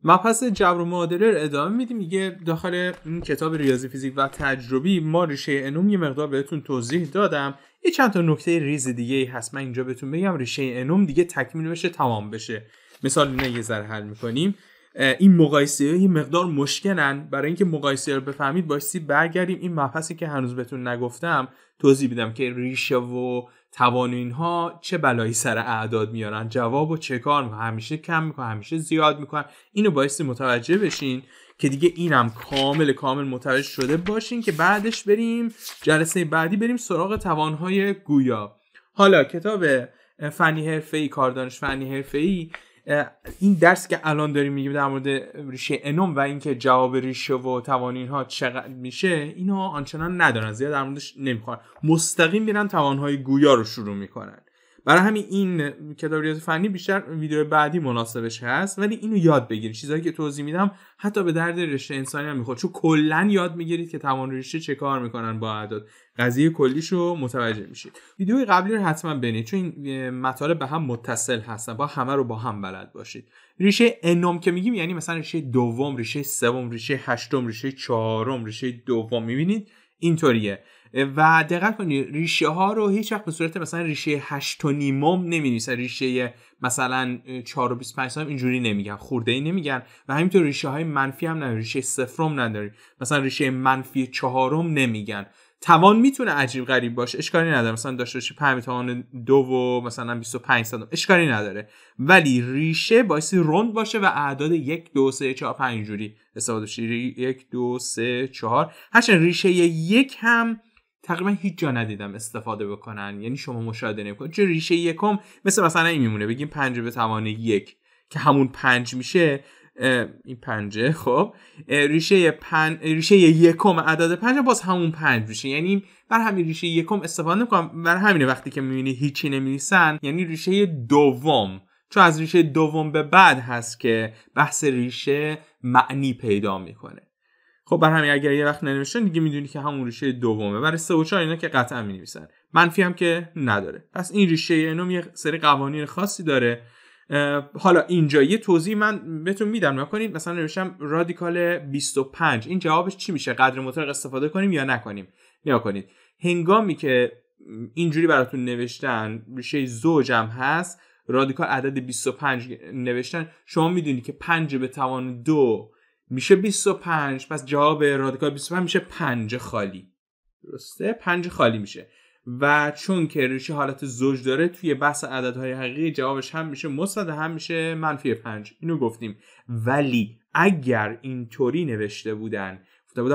مبحث جبر و معادله رو ادامه میدیم. میگه داخل این کتاب ریاضی فیزیک و تجربی ما ریشه انوم یه مقدار بهتون توضیح دادم. یه چند تا نکته ریز دیگه هست من اینجا بهتون بگم. ریشه انوم دیگه تکمیل بشه، تمام بشه. مثال اینا یه ذره حل میکنیم. این مقایسه‌ها یه مقدار مشکلن. برای اینکه مقایسه رو بفهمید بایستی برگردیم این مبحثی که هنوز بهتون نگفتم توضیح بدم که ریشه و توانین ها چه بلایی سر اعداد میارن، جوابو چه کار میکنن، همیشه کم میکنن همیشه زیاد میکنن. اینو بایستی متوجه بشین که دیگه اینم کامل متوجه شده باشین که بعدش بریم جلسه بعدی بریم سراغ توانهای گویا. حالا کتاب فنی حرفه‌ای، کاردانش فنی حرفه‌ای، این درس که الان داریم میگیم در مورد ریشه انوم و اینکه جواب ریشه و توانین ها چقدر میشه، اینا آنچنان ندارن، زیاد در موردش نمیخوان، مستقیم میرن توانهای گویا رو شروع میکنن. برای همین این کتاب ریاضی فنی بیشتر ویدیو بعدی مناسبش هست، ولی اینو یاد بگیرید. چیزایی که توضیح میدم حتی به درد رشته انسانی هم میخوره، چون کلا یاد میگیرید که توان ریشه چه کار میکنن با اعداد، قضیه کلیشو متوجه میشید. ویدیوی قبلی رو حتما ببینید چون این مطالب به هم متصل هستن، با همه رو با هم بلد باشید. ریشه انوم که میگیم یعنی مثلا ریشه دوم، ریشه سوم، ریشه هشتم، ریشه چهارم، ریشه دوم. میبینید اینطوریه. و دقت کنید ریشه ها رو هیچ وقت به صورت مثلا ریشه 8 و نیمم نمی‌نویسن، ریشه مثلا 4 و 25 هم اینجوری نمیگن، خورده‌ای نمیگن. و همینطور ریشه های منفی هم نداره، ریشه صفرم نداره، مثلا ریشه منفی 4 نمیگن. توان میتونه عجیب غریب باشه، اشکالی نداره، مثلا داشته باشی 5 توان 2 و مثلا 25 صدم، اشکالی نداره. ولی ریشه باعث روند باشه و اعداد 1 2 3 4 5 اینجوری استفاده بشه. 1 2 3 4. هرچند ریشه 1 هم تقریبا هیچ جا ندیدم استفاده بکنن، یعنی شما مشاهده نمی‌کنید. چه ریشه یکم مثلا این میمونه، بگیم 5 به توان 1 که همون 5 میشه، این 5. خب ریشه یکم عدد 5 باز همون 5 میشه، یعنی بر همین ریشه یکم استفاده نمی‌کنم. بر همینه وقتی که می‌بینی هیچی نمی‌نویسن یعنی ریشه دوم، چون از ریشه دوم به بعد هست که بحث ریشه معنی پیدا میکنه. خب بر همین اگر یه وقت ننوشتن دیگه میدونی که همون ریشه دومه. برای 3 و 4 اینا که قطعا می‌نویسن، منفی هم که نداره. پس این ریشه انوم یه سری قوانین خاصی داره. حالا اینجا یه توضیح من بهتون میدم، نکنید مثلا نوشتم رادیکال 25 این جوابش چی میشه، قدر مطلق استفاده کنیم یا نکنیم. نیا کنید هنگامی که اینجوری براتون نوشتن ریشه زوج هم هست، رادیکال عدد 25 نوشتن، شما میدونید که 5 به توان 2 میشه 25. پس جواب رادیکال 25 میشه 5 خالی. درسته؟ 5 خالی میشه. و چون که ریشه حالت زوج داره توی بحث عددهای حقیقی جوابش هم میشه مثبت هم میشه منفی 5. اینو گفتیم. ولی اگر اینطوری نوشته بودن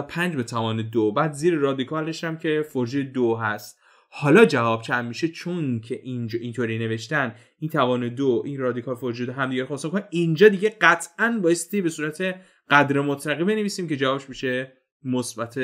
5 به توان 2 بعد زیر رادیکالش هم که فرضیه 2 هست، حالا جواب چند میشه؟ چون که اینطوری نوشتن این توان 2 این رادیکال فرضیه 2 هم دیگه خاصه کنن، اینجا دیگه قطعاً بایستی به صورت قدر مطلقی بنویسیم که جوابش میشه مثبت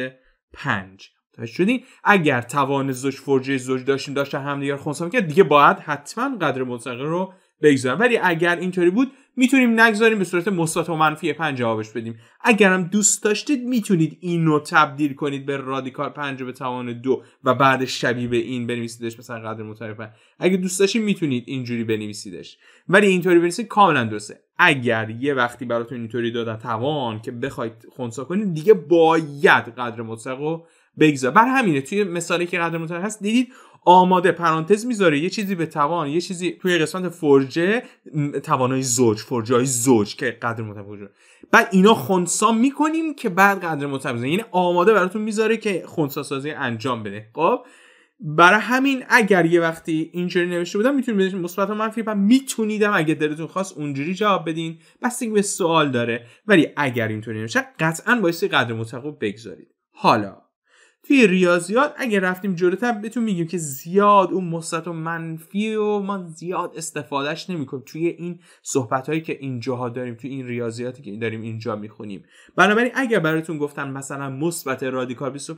5. شدین اگر توان زوج فرضیه زوج داشته هم دیگه خونسا میکنه دیگه باید حتما قدر مطلقه رو بگذاریم. ولی اگر اینطوری بود میتونیم نگذاریم، به صورت مثبت و منفی 5 جوابش بدیم. اگرم دوست داشتید میتونید اینو تبدیل کنید به رادیکال 5 به توان 2 و بعدش شبیه به این بنویسیدش مثلا قدر مطلقه 5. اگه دوست داشتید میتونید اینجوری بنویسیدش، ولی اینطوری بنویسید کاملا درسته. اگر یه وقتی براتون اینطوری دادن توان که بخواید خنثی کنید دیگه باید قدر مطلق رو بگذار. بر همینه توی مثالی که قدر مطلق هست دیدید آماده پرانتز میذاره یه چیزی به توان، یه چیزی توی قسمت فرجه توانای زوج، فرجه های زوج که قدر مطلق وجود، بعد اینا خنثی میکنیم که بعد قدر مطلق بزنیم، یعنی آماده براتون میذاره که خنثی سازی انجام بده. خب برای همین اگر یه وقتی اینجوری نوشته بودم میتونید بدید مثبت و منفی، و میتونیدم اگه دلتون خواست اونجوری جواب بدین، بستگی به سوال داره. ولی اگر اینطوری نشه قطعاً باید قدر مطلق رو بگذارید. حالا توی ریاضیات اگه رفتیم جلوتر بهتون میگیم که زیاد اون مثبت و منفی و ما زیاد استفادهش نمیکنیم توی این صحبتایی که اینجاها داریم، توی این ریاضیاتی که داریم اینجا میخونیم. بنابراین اگر براتون گفتن مثلا مثبت رادیکال 25،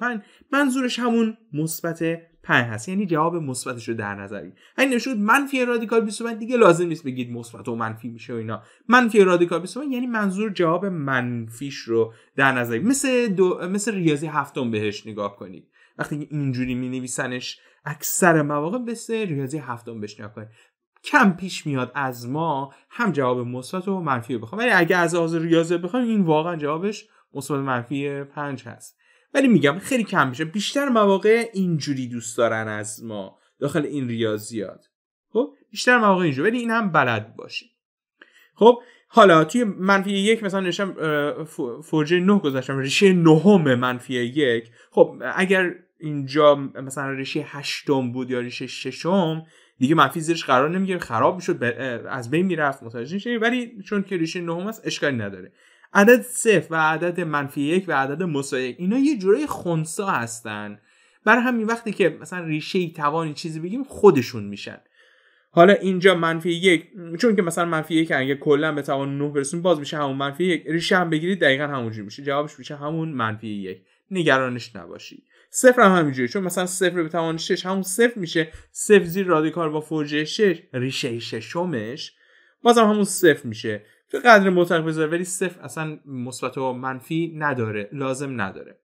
منظورش همون مثبت 5 هست، یعنی جواب مثبتش رو در نظر بگیرید. اگه نشد منفی رادیکال 25 دیگه لازم نیست بگید مثبت و منفی میشه و اینا. منفی رادیکال 25 یعنی منظور جواب منفیش رو در نظر بگیرید. مثل ریاضی هفتم بهش نگاه کنید. وقتی اینجوری مینویسنش اکثر مواقع مثل ریاضی هفتم بهش نگاه کنید. کم پیش میاد از ما هم جواب مثبت و منفی بخوام، ولی اگه از لحاظ ریاضی بخوایم این واقعا جوابش مثبت منفی 5 هست. ولی میگم خیلی کم میشه، بیشتر مواقع اینجوری دوست دارن از ما داخل این ریاضیات. خب بیشتر مواقع اینجوری، ولی این هم بلد باشی. خب حالا توی منفی 1 مثلا نشم فرجه 9 گذاشتم، ریشه 9 منفی 1. خب اگر اینجا مثلا ریشه 8 بود یا ریشه 6 دیگه منفی زیرش قرار نمیگیره، خراب میشد، از بین میرفت، متوجه میشید. ولی چون که ریشه 9 است اشکالی نداره. عدد 0 و عدد منفی 1 و عدد مثبت 1 اینا یه جورای خنثی هستن، برای همین وقتی که مثلا ریشه توانی چیزی بگیم خودشون میشن. حالا اینجا منفی 1 چون که مثلا منفی 1 اگه کلا به توان 9 برسیم باز میشه همون منفی 1، ریشه هم بگیرید دقیقاً همونجوری میشه، جوابش میشه همون منفی 1. نگرانش نباشید. 0 هم همینجوری، چون مثلا 0 به توان 6 همون 0 میشه، 0 زیر رادیکال با فرجه 6 ریشه 6مش بازم همون 0 میشه. تو قدر مطلق بذار، ولی 0 اصلا مثبت و منفی نداره، لازم نداره.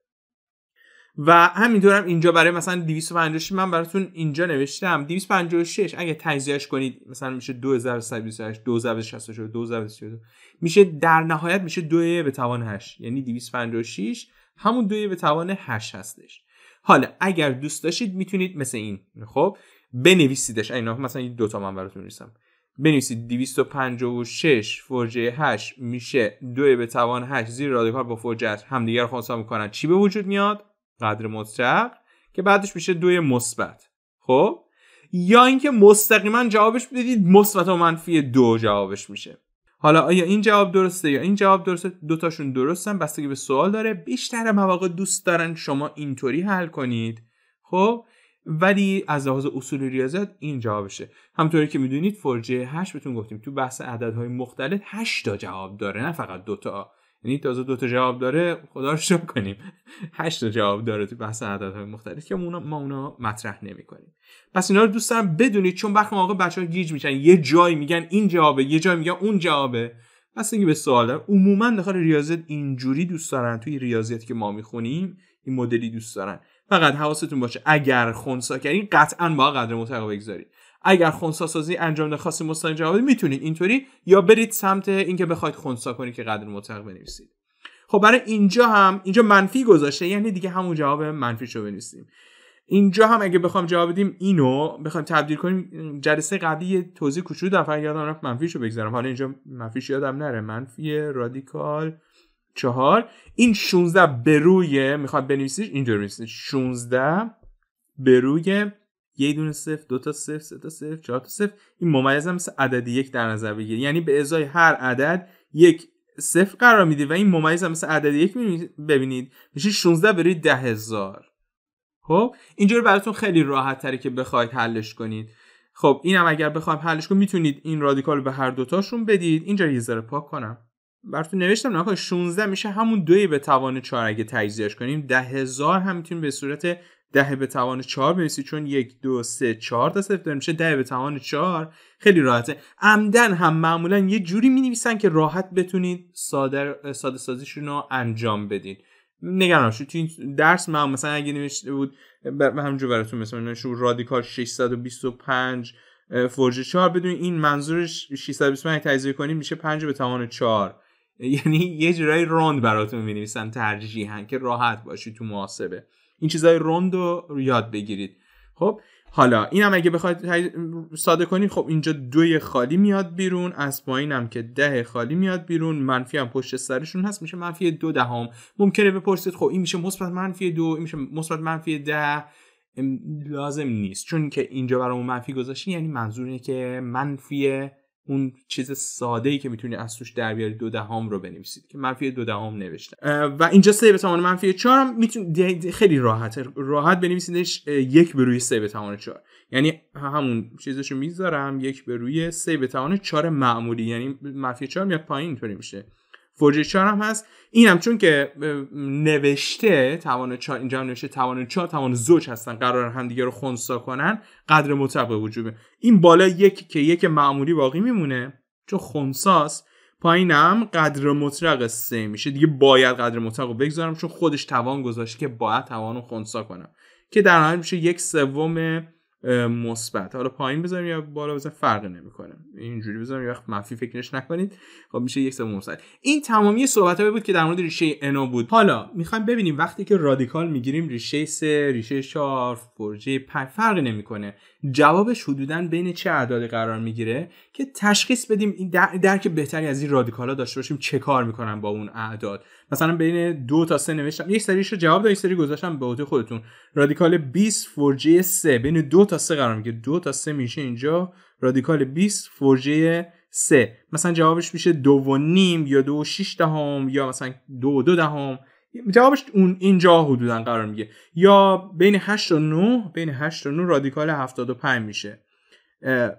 و همینطور هم اینجا برای مثلا 256 من براتون اینجا نوشتم 256 اگه تجزیهش کنید مثلا میشه 2128 264 232 میشه در نهایت میشه 2 به توان 8، یعنی 256 همون 2 به توان 8 هستش. حالا اگر دوست داشتید میتونید مثل این خب بنویسیدش، اینا مثلا این دوتا من براتون نوشتم، بنویسید 256 فرجه 8 میشه 2 به توان 8 زیر رادیکال با فرجه 8 همدیگه رو خنثی میکنن، چی به وجود میاد؟ قدر مطلق که بعدش میشه 2 مثبت. خب یا اینکه مستقیما جوابش بدید مثبت و منفی 2 جوابش میشه. حالا آیا این جواب درسته یا این جواب درسته؟ دوتاشون درستن، بستگی به سوال داره. بیشتر مواقع دوست دارن شما اینطوری حل کنید. خب ولی از لحاظ اصول ریاضیات این جوابشه. همونطوری که میدونید فرجه 8 بهتون گفتیم تو بحث عددهای مختلف 8 تا جواب داره، نه فقط 2 تا. یعنی تازه 2 تا جواب داره، خدا رو شکر کنیم 8 تا جواب داره تو بحث عددهای مختلف که ما اونا مطرح نمی‌کنیم. پس اینا رو دوست دارم بدونید، چون برخی موقع بچه‌ها گیج میشن، یه جایی میگن این جوابه، یه جایی میگن اون جوابه. پس اینکه به سوال عموما داخل ریاضیات اینجوری دوست دارن، توی ریاضیاتی که ما میخونیم این مدلی دوست دارن. فقط حواستون باشه اگر خنثی کردین قطعاً با قدر مطلق بگذارید. اگر خنثی سازی انجام خاصی مستقیم جواب میتونید اینطوری، یا برید سمت اینکه بخواید خنثی کنید که قدر مطلق بنویسید. خب برای اینجا منفی گذاشته، یعنی دیگه همون جواب منفیشو بنویسیم. اینجا هم اگه بخوام جواب بدیم اینو بخوایم تبدیل کنیم، جلسه قبلی توضیح کوچولو دادم فقط یادم رفت منفیشو بگذارم، حالا اینجا منفیش یادم نره، منفی رادیکال 4 این 16 به روی میخواد بنویسید اینجوری بنویسید 16 به روی یه دونه 0 2 تا 0 3 تا 0 4 تا 0 این ممیز هم مثل عدد 1 در نظر بگیرید، یعنی به ازای هر عدد یک 0 قرار میدید و این ممیز هم مثل عدد 1 ببینید میشه 16 به روی 10000. خب اینجوری براتون خیلی راحت تره که بخواید حلش کنید. خب اینم اگر بخوایم حلش کنید میتونید این رادیکال به هر دوتاشون بدید. اینجا یه ذره پاک کنم براتون نوشتم نکنه 16 میشه همون 2 به توان 4 اگه تجزیهش کنیم. 10000 هم میتونیم به صورت 10 به توان 4 بنویسید، چون 1 2 3 4 تا 0 داره میشه 10 به توان 4. خیلی راحته. عمدن هم معمولا یه جوری مینویسن که راحت بتونید ساده سازیشون رو انجام بدید. نگران نباشید تو این درس من مثلا اگه نوشته بود همونجوری براتون مثلا نوشته بود رادیکال 625 فرجه 4 بدون این منظورش 625 تجزیه کنیم میشه 5 به توان 4. یعنی یه جورایی روند براتون می‌نویسن ترجیحاً که راحت باشید تو محاسبه. این چیزای روند رو یاد بگیرید. خب حالا اینم اگه بخواید ساده کنید، خب اینجا 2 خالی میاد بیرون، از پایینم که 10 خالی میاد بیرون، منفی هم پشت سرشون هست میشه منفی 2 دهم. ممکنه بپرسید خب این میشه مثبت منفی 2، این میشه مثبت منفی 10. لازم نیست، چون که اینجا برامون منفی گذاشتین یعنی منظور اینه که منفی اون چیز ساده‌ای که میتونید از توش در بیارید 2 دهم رو بنویسید که منفی 2 دهم نوشتم. و اینجا 3 به توان منفی 4 هم میتونید خیلی راحت بنویسیدش 1 به روی 3 به توان 4، یعنی همون چیزشو میذارم 1 به روی 3 به توان 4 معمولی، یعنی منفی 4 میاد پایین اینطوری میشه. فرجه 4 هم هست. اینم چون که نوشته توان 4 اینجا هم نوشته توان 4 توان زوج هستن، قرار هم دیگه رو خنثی کنن، قدر مطلق به وجود میاد. این بالا 1 که 1 معمولی باقی میمونه چون خنثاست، پایینم قدر مطلق 3 میشه دیگه. باید قدر مطلق رو بگذارم چون خودش توان گذاشته که باید توان رو خنثی کنم، که در نهایت میشه 1/3 مثبت. حالا پایین بذاریم یا بالا بذاریم فرقی نمیکنه، اینجوری بذاریم یا منفی فکرش نکنید، خب میشه 1 سوم مثبت. این تمامی صحبت‌ها بود که در مورد ریشه NO بود. حالا میخوایم ببینیم وقتی که رادیکال میگیریم ریشه 3، ریشه 4، فرجه 5 فرقی نمیکنه، جوابش حدوداً بین چه اعدادی قرار میگیره که تشخیص بدیم این درک بهتری از این رادیکال‌ها داشته باشیم چه کار میکنن با اون اعداد. مثلا بین 2 تا 3 نوشتم، یک سریش رو جواب داد، یک سری گذاشتم به عهده خودتون. رادیکال 20 فرجه 3 بین 2 تا 3 قرار میگیره، 2 تا 3 میشه اینجا رادیکال 20 فرجه 3. مثلا جوابش میشه 2.5 یا 2.6 یا مثلا 2.2. جوابش اون اینجا حدودا قرار میگه. یا بین 8 تا 9، بین 8 تا 9 رادیکال 75 میشه،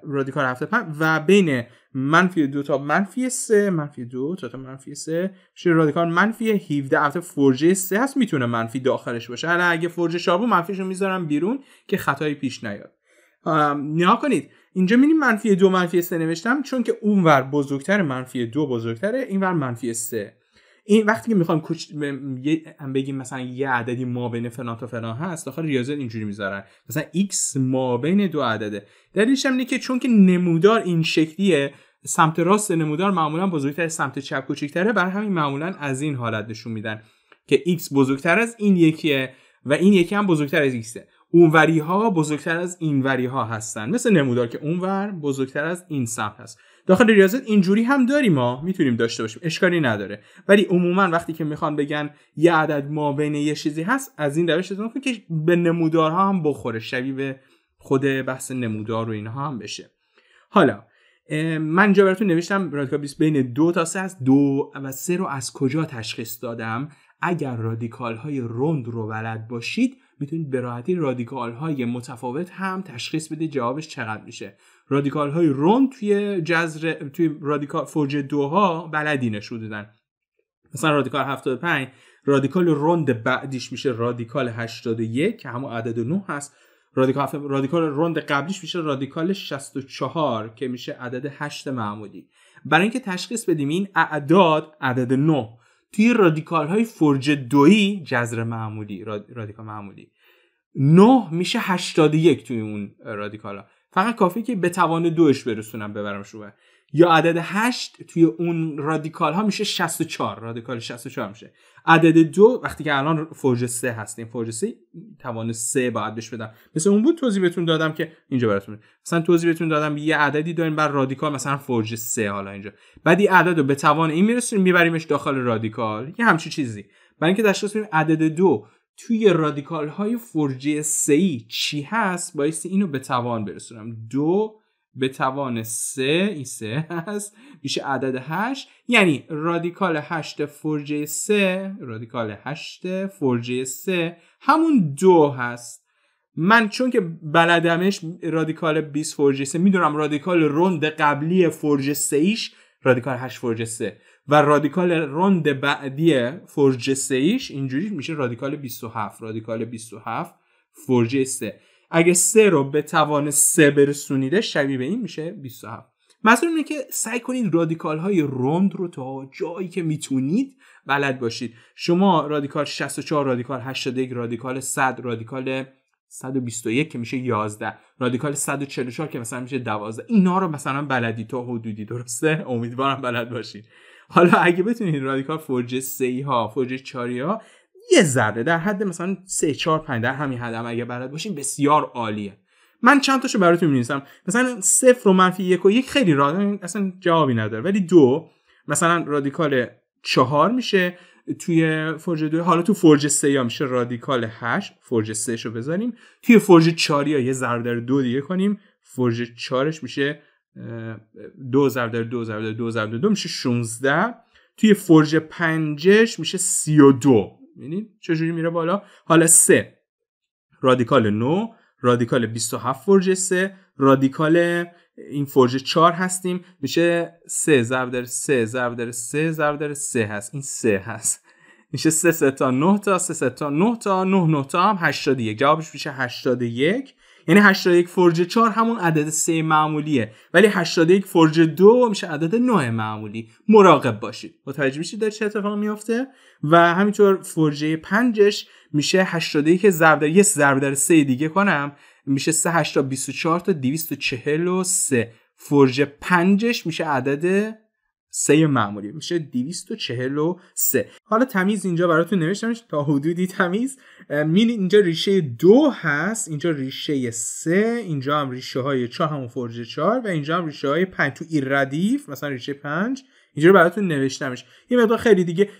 رادیکال 75. و بین -2 تا -3، -2 تا -3 میشه رادیکال -17. البته فرجه 3 هست میتونه منفی داخلش باشه، حالا اگه فرجه 4 بود منفیشو میذارم بیرون که خطایی پیش نیاد. نگاه کنید اینجا میبینیم -2 -3 نوشتم چون که اونور بزرگتر، -2 بزرگتره، اینور -3. این وقتی که میخوام بگیم مثلا یه عددی ما بین فلان تا فلان هست، داخل ریاضیات اینجوری میذارن مثلا x ما بین 2 عدده. دلیلش هم اینه که چون که نمودار این شکلیه، سمت راست نمودار معمولا بزرگتر، سمت چپ کوچیک‌تره، برای همین معمولا از این حالت نشون میدن که x بزرگتر از این یکیه و این یکی هم بزرگتر از x. اونوری ها بزرگتر از اینوری ها هستن، مثل نمودار که اونور بزرگتر از این سمت هست. داخل ریاضیات اینجوری هم داریم، ما میتونیم داشته باشیم، اشکالی نداره. ولی عموما وقتی که میخوان بگن یه عدد ما بین یه چیزی هست، از این روش استفاده کنید که به نمودارها هم بخوره، شبیه به خود بحث نمودار و اینها هم بشه. حالا من اینجا براتون نوشتم رادیکال 20 بین 2 تا 3 است. 2 و 3 رو از کجا تشخیص دادم؟ اگر رادیکال های روند رو بلد باشید میتونید به راحتی رادیکال های متفاوت هم تشخیص بدید جوابش چقدر میشه. رادیکال های روند توی رادیکال فرجه 2 ها بلدی نشون دادن. مثلا رادیکال 75 رادیکال روند بعدیش میشه رادیکال 81 که همون عدد 9 هست. رادیکال روند قبلیش میشه رادیکال 64 که میشه عدد 8 معمولی. برای اینکه تشخیص بدیم این اعداد عدد 9 توی رادیکال های فرجه 2 جذر معمولی، رادیکال معمولی 9 میشه 81 توی اون رادیکال ها. فقط کافیه که به توان 2 برسونم ببرمش رو. یا عدد 8 توی اون رادیکال ها میشه 64، رادیکال 64 میشه. عدد 2 وقتی که الان فرجه 3 هستیم، فرجه 3 توان 3 باید بهش بدم. مثل اون بود توضیح بهتون دادم که اینجا براتون مثلا توضیح بهتون دادم یه عددی داریم بر رادیکال مثلا فرجه 3، حالا اینجا بعد این عدد رو به توان این میرسونیم میبریمش داخل رادیکال، یه همچین چیزی. برای اینکه تشخیص بدیم عدد 2 توی رادیکال های فرجه 3 چی هست، بایستی اینو به توان برسونم. 2 به توان 3، این 3 هست، میشه عدد 8. یعنی رادیکال 8 فرجه 3، رادیکال 8 فرجه 3 همون 2 هست. من چون که بلدمش رادیکال 20 فرجه 3 میدونم رادیکال روند قبلی فرجه 3 ایش رادیکال 8 فرجه 3 و رادیکال روند بعدی فرجه 3 ایش اینجوری میشه رادیکال 27، رادیکال 27 فرجه 3. اگه 3 رو به توان 3 برسونیده شبیه به این میشه 27. منظورم اینه که سعی کنید رادیکال های روند رو تا جایی که میتونید بلد باشید. شما رادیکال 64، رادیکال 81، رادیکال 100، رادیکال 121 که میشه 11، رادیکال 144 که مثلا میشه 12، اینا رو مثلا بلدی تا حدودی، درسته؟ امیدوارم بلد باشید. حالا اگه بتونید رادیکال فرجه 3 ها، فرجه 4 ها یه ذره در حد مثلا 3 4 5 در همین حد هم اگه بلد باشین بسیار عالیه. من چند تاشو براتون می‌نویسم. مثلا 0 و -1 و 1 خیلی راحت، اصلا جوابی نداره. ولی 2 مثلا رادیکال 4 میشه توی فرجه 2. حالا تو فرجه 3 یا میشه رادیکال 8، فرجه 3 شو بذاریم. توی فرجه 4 یا یه ضرب در 2 دیگه کنیم، فرجه 4ش میشه 2 ضرب در 2 ضرب در 2 ضرب در 2 میشه 16. توی فرجه 5ش میشه 32. ببینید چجوری میره بالا. حالا 3 رادیکال 9، رادیکال 27 فرجه 3، رادیکال این فرجه 4 هستیم میشه 3 ضرب در 3 ضرب در 3 ضرب در 3 هست، این 3 هست، میشه 3 3 تا 9 تا 3 3 تا 9 تا 9 9 تا هم 81. جوابش میشه 81. یعنی 81 فرجه 4 همون عدد 3 معمولیه، ولی 81 فرجه 2 میشه عدد 9 معمولی. مراقب باشید، متوجه میشید در چه اتفاقی میفته. و همینطور فرجه 5ش میشه 81 ضرب در 3 دیگه کنم میشه 3 8 تا 24 تا 243. فرژه 5ش میشه عدد 3 معمولی، میشه 243. حالا تمیز اینجا براتون نوشتمش تا حدودی تمیز. اینجا ریشه 2 هست، اینجا ریشه 3، اینجا هم ریشه های 4 همون فرژه 4، و اینجا هم ریشه های 5 تو این ردیف مثلا ریشه 5. اینجا براتون نوشتمش. این مقدار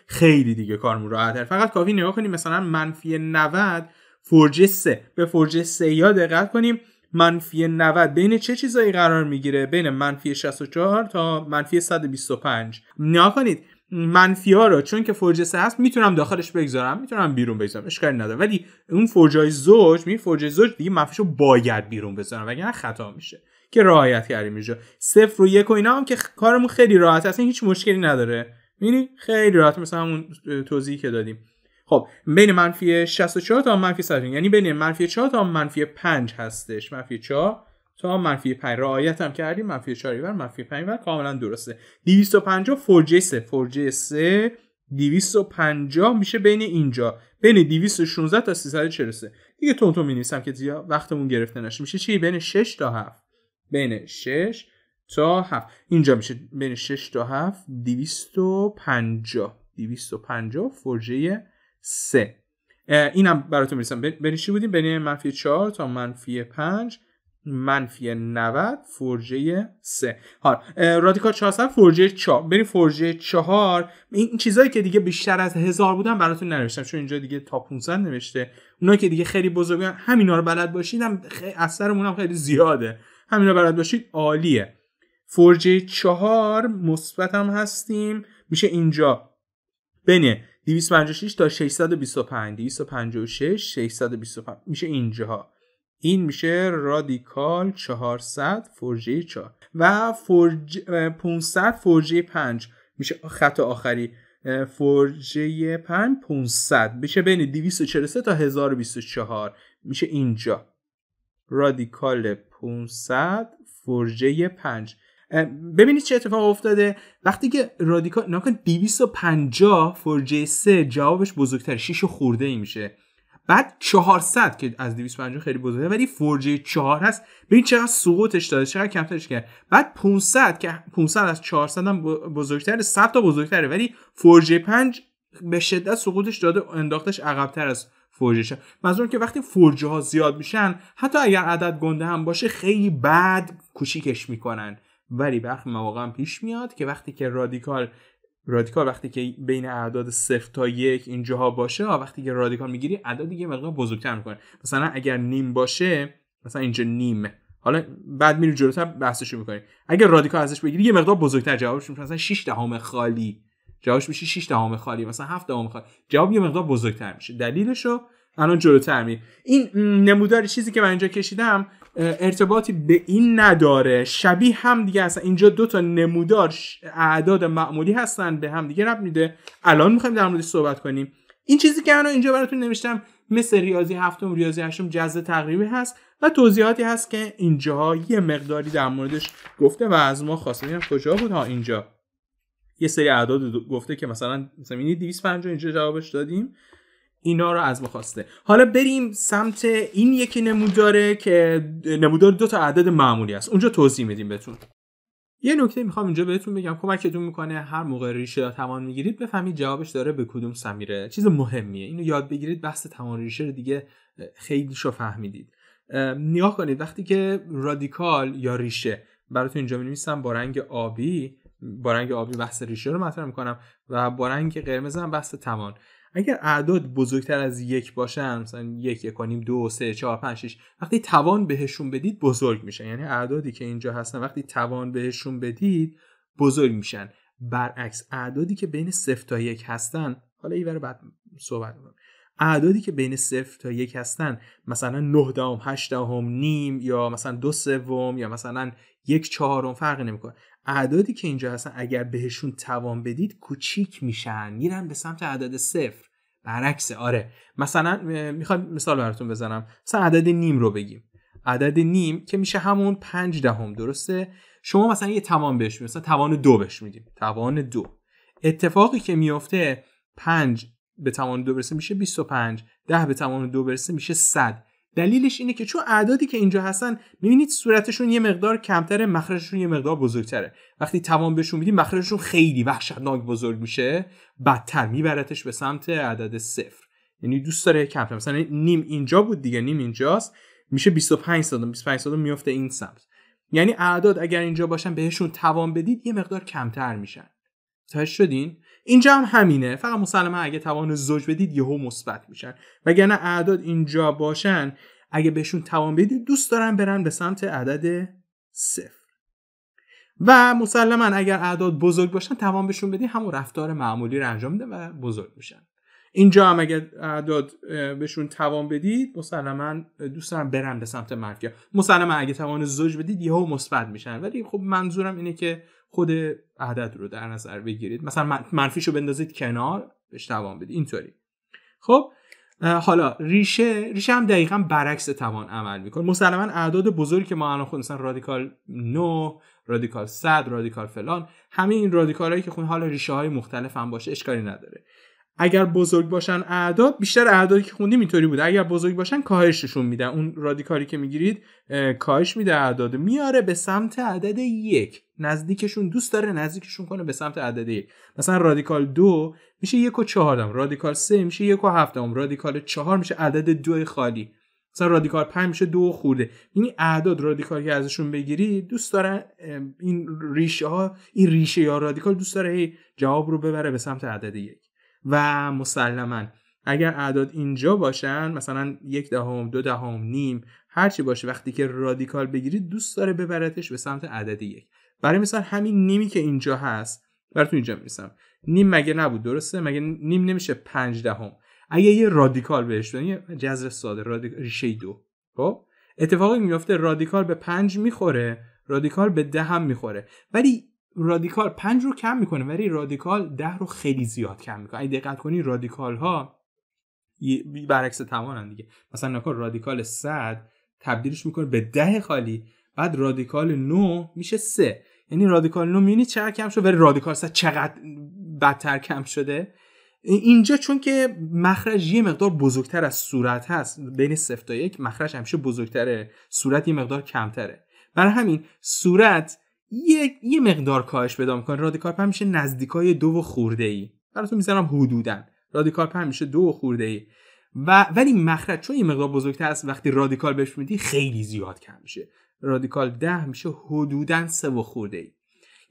خیلی دیگه کارمون راحته. فقط کافی نگاه کنیم مثلا منفی 90 فرژه 3. به فرژه 3 یا دقت کنیم. منفی 90 بین چه چیزایی قرار میگیره؟ بین منفی 64 تا منفی 125. نگاه کنید منفی ها رو چون که فرژه 3 هست میتونم داخلش بگذارم، میتونم بیرون بگذارم، اشکالی نداره. ولی اون فرژه زوج، فرژه زوج دیگه منفیشو باید بیرون بذارم وگرنه خطا میشه که رعایت کردیم اینجا. 0 و 1 و اینا هم که کارمون خیلی راحته، اصلا هیچ مشکلی نداره. ببینید خیلی راحت، مثلا همون توضیحی که دادیم. خب بین منفی 64 تا منفی 100، یعنی بین منفی 4 تا منفی 5 هستش. منفی 4 تا منفی 5 رعایت هم کردیم، منفی 4 اینور منفی 5 اینور کاملا درسته. 250 فرژه 3، فرژه 3 250 میشه بین اینجا، بین 216 تا 343. دیگه تون می‌نویسم که دیگه وقتمون گرفته نشه. میشه چی؟ بین 6 تا 7. بین 6 تا 7 اینجا میشه بین 6 تا 7 250 فرژه 3. اینم براتون میرسم. بین چی بودیم؟ بین منفی 4 تا منفی 5 منفی 90 فرژه 3. حالا رادیکال 400 فرژه 4. بریم فرژه 4. این چیزایی که دیگه بیشتر از 1000 بودن براتون ننوشتم چون اینجا دیگه تا 500 نوشته. اونا که دیگه خیلی بزرگن همینا رو بلد باشید، هم اثرمون هم خیلی زیاده. همینا بلد باشید عالیه. فرژه 4 مثبت هم هستیم، میشه اینجا بین 256 تا 625. 256 625 میشه اینجاها. این میشه رادیکال 400 فرژه 4 و 500 فرژه 5 میشه خط آخری. فرژه 5 500 میشه بین 243 تا 1024 میشه اینجا. رادیکال 500 فرژه 5. ببینید چه اتفاق افتاده وقتی که رادیکال ناکن 250 فرژه 3 جوابش بزرگتر 6 خورده ای میشه. بعد 400 که از 250 خیلی بزرگه ولی فرژه 4 هست، ببین چقدر سقوطش داده، چقدر کمترش کرد. بعد 500 که 500 از 400 هم بزرگتره، 100 تا بزرگتره ولی فرژه 5 به شدت سقوطش داده، انداختش عقب‌تر از فرژه 4. منظورم که وقتی فرژه ها زیاد میشن حتی اگر عدد گنده هم باشه خیلی بد کوچیکش میکنن. ولی برخی مواقع هم پیش میاد که وقتی که رادیکال وقتی که بین اعداد 0 تا 1 اینجاها باشه، وقتی که رادیکال میگیری عدد دیگه مقدار بزرگتر میکنه. مثلا اگر نیم باشه، مثلا اینجا نیم، حالا بعد میریم جلوتر بحثشو میکنیم. اگر رادیکال ازش بگیری یه مقدار بزرگتر جوابش میشه، مثلا 6 دهم خالی جوابش میشه 6 دهم خالی، مثلا 7 دهم خالی، جواب یه مقدار بزرگتر میشه. دلیلشو الان جلوتر میریم. این نمودار چیزی که من اینجا کشیدم ارتباطی به این نداره، شبیه هم دیگه هستن. اینجا دو تا نمودار اعداد معمولی هستن، به هم دیگه ربط میده. الان میخوایم در موردش صحبت کنیم. این چیزی که الان اینجا براتون نوشتم مثل ریاضی هفتم، ریاضی هشتم جذر تقریبی هست و توضیحاتی هست که اینجاها یه مقداری در موردش گفته و از ما خواسته. ببینم کجا بود ها، اینجا یه سری اعداد گفته که مثلا 250 اینجا جوابش دادیم، اینا رو از ما خواسته. حالا بریم سمت این یکی نموداره که نمودار دو تا عدد معمولی است، اونجا توضیح میدیم بهتون. یه نکته میخوام اینجا بهتون بگم کمکتون میکنه هر موقع ریشه توان میگیرید بفهمید جوابش داره به کدوم سمیره. چیز مهمیه، اینو یاد بگیرید. بحث توان ریشه رو دیگه خیلی شو فهمیدید. نگاه کنید وقتی که رادیکال یا ریشه براتون اینجا می‌نویسم با رنگ آبی، بحث ریشه رو مطرح میکنم و با رنگ قرمز هم بحث توان. اگر اعداد بزرگتر از 1 باشن، مثلا 1 1 2 3 4 5 6، وقتی توان بهشون بدید بزرگ میشن. یعنی اعدادی که اینجا هستن وقتی توان بهشون بدید بزرگ میشن. برعکس اعدادی که بین 0 تا 1 هستن، حالا اینور بعد صحبت می‌کنم، اعدادی که بین 0 تا 1 هستن مثلا 9 دهم 8 دهم نیم یا مثلا 2 سوم یا مثلا 1 چهارم فرقی نمیکنه. اعدادی که اینجا هستن اگر بهشون توان بدید کوچیک میشن، میرن به سمت عدد 0. برعکس آره. مثلا میخوام مثال براتون بزنم. مثلا عدد نیم رو بگیم. عدد نیم که میشه همون 5 دهم، درسته؟ شما مثلا یه توان بهش میدید، مثلا توان 2 بهش میدیم. توان 2. اتفاقی که میفته 5 به توان 2 برسه میشه 25، 10 به توان 2 برسه میشه 100. دلیلش اینه که چون اعدادی که اینجا هستن میبینید صورتشون یه مقدار کمتره، مخرجشون یه مقدار بزرگتره. وقتی توان بهشون میدیم مخرجشون خیلی وحشتناک بزرگ میشه، بدتر میبرتش به سمت عدد 0. یعنی دوست داره کمتر. مثلا نیم اینجا بود دیگه، نیم اینجاست، میشه 25 صدم میفته این سمت. یعنی اعداد اگر اینجا باشن بهشون توان بدید یه مقدار کمتر میشن. متوجه شدین؟ اینجا هم همینه، فقط مسلما اگه توان زوج بدید یهو مثبت میشن، وگرنه اعداد اینجا باشن اگه بهشون توان بدید دوست دارن برن به سمت عدد 0. و مسلما اگر اعداد بزرگ باشن توان بهشون بدید همون رفتار معمولی رو انجام میده و بزرگ میشن. اینجا هم اگر اعداد بهشون توان بدید مسلما دوست دارن برن به سمت منفی. مسلما اگه توان زوج بدید یهو مثبت میشن، ولی خب منظورم اینه که خود عدد رو در نظر بگیرید. مثلا منفیشو بندازید کنار، بهش توان بدید اینطوری. خب حالا ریشه هم دقیقاً برعکس توان عمل میکنه. مسلما اعداد بزرگی که ما الان خود مثلا رادیکال 9، رادیکال 100، رادیکال فلان، همه این رادیکالایی که خود حالا ریشه های مختلف هم باشه اشکالی نداره. اگر بزرگ باشن اعداد، بیشتر اعدادی که خوندیم اینطوری بوده، اگر بزرگ باشن کاهششون میده. اون رادیکالی که میگیرید کاهش میده اعداد، میاره به سمت عدد 1. نزدیکشون دوست داره نزدیکشون کنه به سمت عدد 1. مثلا رادیکال 2 میشه 1.4، رادیکال 3 میشه 1.7، رادیکال 4 میشه عدد 2 خالی، مثلا رادیکال 5 میشه 2 خورده. این اعداد رادیکالی که ازشون بگیری دوست داره این ریشه ها، این ریشه یا رادیکال دوست داره جواب رو ببره به سمت عدد 1. و مسلما اگر اعداد اینجا باشن، مثلا 1 دهم، 2 دهم، نیم، هرچی باشه، وقتی که رادیکال بگیرید دوست داره ببرتش به سمت عدد 1. برای مثال همین نیمی که اینجا هست براتون اینجا می‌نویسم. نیم مگه نبود؟ درسته؟ مگه نیم نمیشه 5 دهم؟ اگه یه رادیکال بهش بدین، یه جذر ساده، ریشه 2، خب اتفاقی میفته رادیکال به 5 میخوره، رادیکال به 10 هم میخوره، ولی رادیکال 5 رو کم میکنه ولی رادیکال 10 رو خیلی زیاد کم میکنه. اگه دقت کنی رادیکال ها برعکس توانن دیگه. مثلا نکن رادیکال 100 تبدیلش میکنه به 10 خالی، بعد رادیکال 9 میشه 3. یعنی رادیکال 9 میبینید چقدر کم شده، ولی رادیکال 100 چقدر بدتر کم شده. اینجا چون که مخرج یه مقدار بزرگتر از صورت هست، بین 0 تا 1 مخرج همیشه بزرگتره، صورت یه مقدار کمتره. برای همین صورت یه مقدار کاهش پیدا میکنه. رادیکال 5 میشه نزدیکای 2 خورده‌ای. براتون میذارم حدوداً رادیکال 5 میشه 2 خورده‌ای، ولی مخرج چون یه مقدار بزرگتر است وقتی رادیکال بهش میدی خیلی زیاد کم میشه. رادیکال 10 میشه حدوداً 3 خورده‌ای.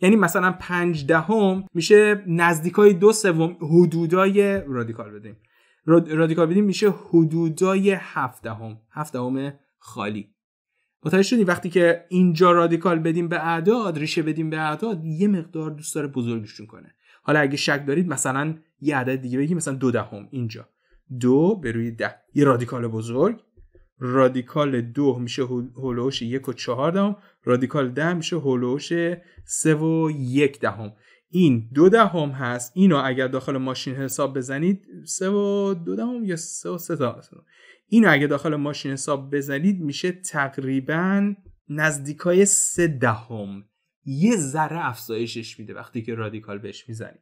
یعنی مثلا 5 دهم میشه نزدیکای 2/3 حدودای رادیکال بدیم. رادیکال بدیم میشه حدودای 7 دهم، 7 دهم خالی. متوجه شدی؟ وقتی که اینجا رادیکال بدیم به اعداد، ریشه بدیم به اعداد، یه مقدار دوست داره بزرگشون کنه. حالا اگه شک دارید مثلا یه عدد دیگه بگیم، مثلا 2 دهم، اینجا 2 به روی 10 یه رادیکال بزرگ. رادیکال 2 میشه هولوش 1.4 دهم، رادیکال 10 میشه هولوش 3.1 دهم. این 2 دهم هست. اینو اگر داخل ماشین حساب بزنید 3.2 دهم یا 3.3 دهم. اینو اگه داخل ماشین حساب بزنید میشه تقریبا نزدیکای 3 دهم. یه ذره افزایشش میده وقتی که رادیکال بهش میزنید.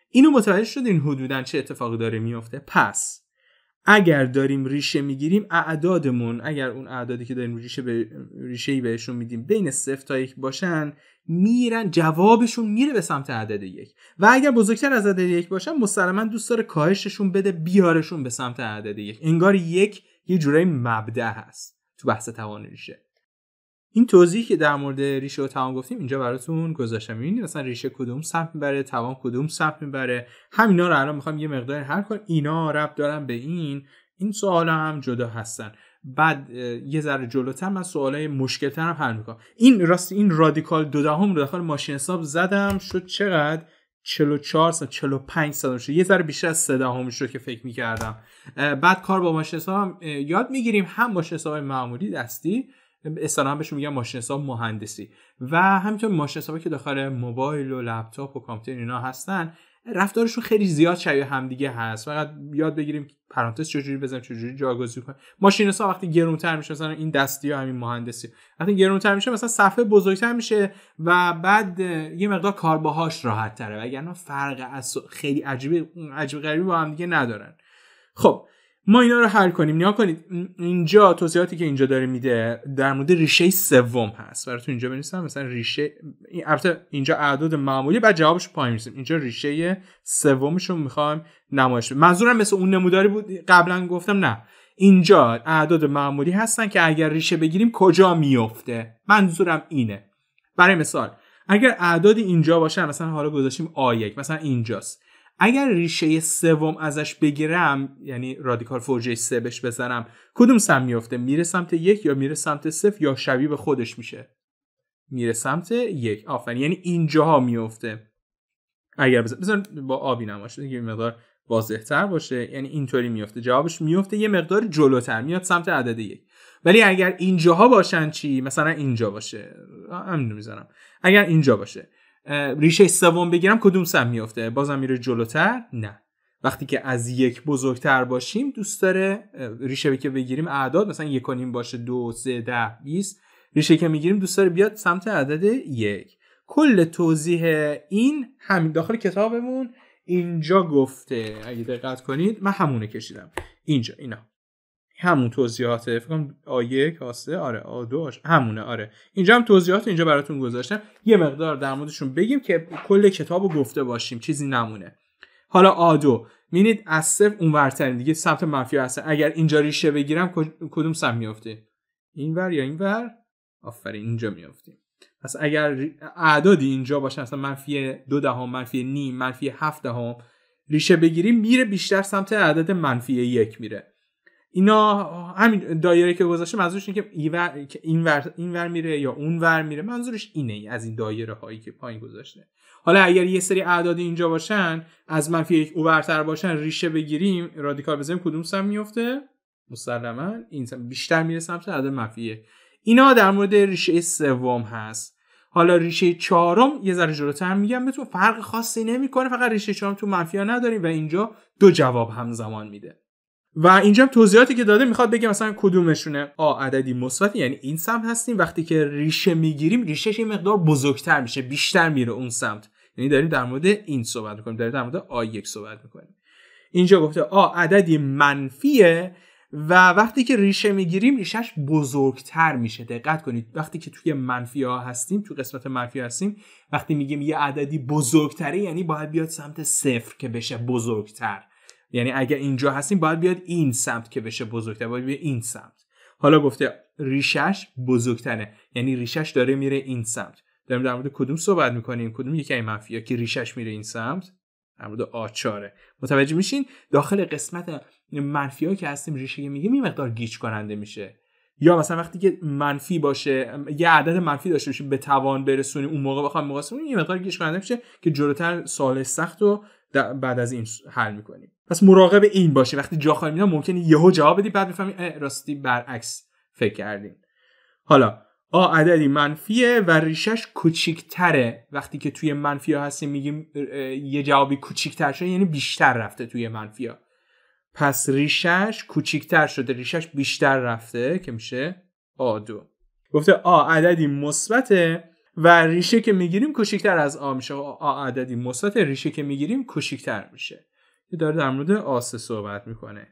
اینو متوجه شدین حدوداً چه اتفاقی داره میفته؟ پس اگر داریم ریشه میگیریم، اعدادمون اگر اون اعدادی که داریم ریشه‌ای بهشون میدیم بین 0 تا 1 باشن، میرن جوابشون میره به سمت عدد 1. و اگر بزرگتر از عدد 1 باشن مسلما دوست داره کاهششون بده، بیارشون به سمت عدد 1. انگار 1 یه جورایی مبدأ هست تو بحث توان ریشه. این توضیحی که در مورد ریشه و توان گفتیم اینجا براتون گذاشتم. می‌بینید مثلا ریشه کدوم سمت میبره، توان کدوم سمت میبره. همینا رو الان می‌خوام یه مقدار حل کنم. اینا ربط دارن به این سوالا هم جدا هستن. بعد یه ذره جلوتر من سوالای مشکل‌تر هم حل می‌کنم. این رادیکال 2 دهم رو داخل ماشین حساب زدم، شد چقدر؟ 44 تا 45 صدم شد. یه ذره بیشتر از 3 دهم شد که فکر می‌کردم. بعد کار با ماشین حساب یاد می‌گیریم، هم ماشین حساب معمولی دستی، اصطلاحاً بهشون میگن ماشین حساب مهندسی، و همینطور ماشین حسابی که داخل موبایل و لپتاپ و کامپیوتر اینا هستن، رفتارشون خیلی زیاد شبیه همدیگه هست. فقط یاد بگیریم پرانتز چجوری بزنیم، چجوری جاگزین کنیم. ماشین حساب وقتی گرونتر میشه، مثلا این دستی ها همین مهندسی، وقتی گرونتر میشه مثلا صفحه بزرگتر میشه و بعد یه مقدار کار باهاش راحت تره، وگرنه فرق خیلی عجیب غریبی با هم دیگه ندارن. خب ما اینا رو حل کنیم. نیا کنید اینجا توضیحاتی که اینجا داره میده در مورد ریشه سوم هست. براتون اینجا بنویسم مثلا ریشه البته اینجا اعداد معمولی بعد جوابش پایین می‌رسیم. اینجا ریشه سومش رو می‌خوام نمایش بدم. منظورم مثل اون نموداری بود قبلا گفتم نه. اینجا اعداد معمولی هستن که اگر ریشه بگیریم کجا میفته. منظورم اینه. برای مثال اگر اعدادی اینجا باشن مثلا حالا گذاشتیم A1 مثلا اینجاست. اگر ریشه سوم ازش بگیرم یعنی رادیکال فوریه 3 بهش بزنم کدوم سمت میفته؟ میره سمت 1 یا میره سمت 0 یا شبیه به خودش میشه؟ میره سمت 1. آفرین، یعنی اینجاها میفته. اگر بزن با آبی نماشه دیگه مقدار واضح‌تر باشه، یعنی اینطوری میفته. جوابش میفته یه مقدار جلوتر میاد سمت عدد 1. ولی اگر اینجاها باشن چی؟ مثلا اینجا باشه. همین رو میذارم. اگر اینجا باشه ریشه سوم بگیرم کدوم سمت میفته؟ بازم میره جلوتر؟ نه. وقتی که از 1 بزرگتر باشیم دوست داره ریشه که بگیریم اعداد مثلا 1.5 باشه 2 3 10 20 ریشه که میگیریم دوست داره بیاد سمت عدد 1. کل توضیح این همین داخل کتابمون اینجا گفته. اگه دقت کنید من همونه کشیدم اینجا. اینا همون توضیحاته. فکر کنم A1 A3 آره A2 همونه. آره اینجا هم توضیحات اینجا براتون گذاشتم. یه مقدار در موردشون بگیم که کل کتابو گفته باشیم چیزی نمونه. حالا A2 می‌بینید از 0 اونورترین دیگه سمت منفی هست. اگر اینجا ریشه بگیرم کدوم سمت میافته؟ اینور یا اینور؟ آفرین اینجا میافتیم. پس اگر اعدادی اینجا باشه مثلا منفی 0.2 منفی نیم منفی 0.7 ریشه بگیریم میره بیشتر سمت عدد منفی 1 میره. اینا همین دایره که گذاشته منظورش اینه که اینور میره یا اونور میره. منظورش اینه از این دایره هایی که پایین گذاشته. حالا اگر یه سری اعدادی اینجا باشن از منفی 1 اونورتر باشن ریشه بگیریم رادیکال بزنیم کدوم سمت میفته؟ مسلما این سمت بیشتر میره سمت عدد منفی 1. اینا در مورد ریشه سوم هست. حالا ریشه چهارم یه ذره جلوتر میگم بهتون فرق خاصی نمیکنه، فقط ریشه چهارم تو منفی ها نداریم و اینجا 2 جواب همزمان میده. و اینجا هم توضیحاتی که داده میخواد بگه مثلا کدومشونه عددی مثبت یعنی این سمت هستیم. وقتی که ریشه میگیریم ریشهش یه مقدار بزرگتر میشه بیشتر میره اون سمت، یعنی داریم در مورد این صحبت میکنیم، داریم در مورد A1 صحبت میکنیم. اینجا گفته عددی منفیه و وقتی که ریشه میگیریم ریشهش بزرگتر میشه. دقت کنید وقتی که توی منفی ها هستیم، تو قسمت منفی هستیم، وقتی میگیم یه عددی بزرگتره یعنی باید بیاد سمت 0 که بشه بزرگتر. یعنی اگر اینجا هستیم باید بیاد این سمت که بشه بزرگتر، باید بیاد این سمت. حالا گفته ریشهش بزرگتره یعنی ریشهش داره میره این سمت. داریم در مورد کدوم صحبت میکنیم؟ کدوم یکی این منفیه که ریشهش میره این سمت؟ در مورد A4. متوجه میشین داخل قسمت منفی ها که هستیم ریشه میگیم این مقدار گیج کننده میشه. یا مثلا وقتی که منفی باشه یه عدد منفی داشته باشیم به توان برسونیم اون موقع بخوام مقایسه کنیم یه مقدار گیج کننده میشه که جلوتر سوال سخت رو بعد از این حل میکنیم. پس مراقب این باشی وقتی جا خالی میاد ممکنه یهو جواب بدی بعد بفهمی راستی برعکس فکر کردیم. حالا عددی منفیه و ریشش کوچیک‌تره. وقتی که توی منفی ها هستیم میگیم یه جوابی کوچیک‌تر شده یعنی بیشتر رفته توی منفی ها. پس ریشش کوچیک‌تر شده ریشش بیشتر رفته که میشه A2. گفته عددی مثبته و ریشه که میگیریم کوچیک‌تر از A میشه. عددی مثبت ریشه که میگیریم کوچیک‌تر میشه. داره در مورد A3 صحبت میکنه.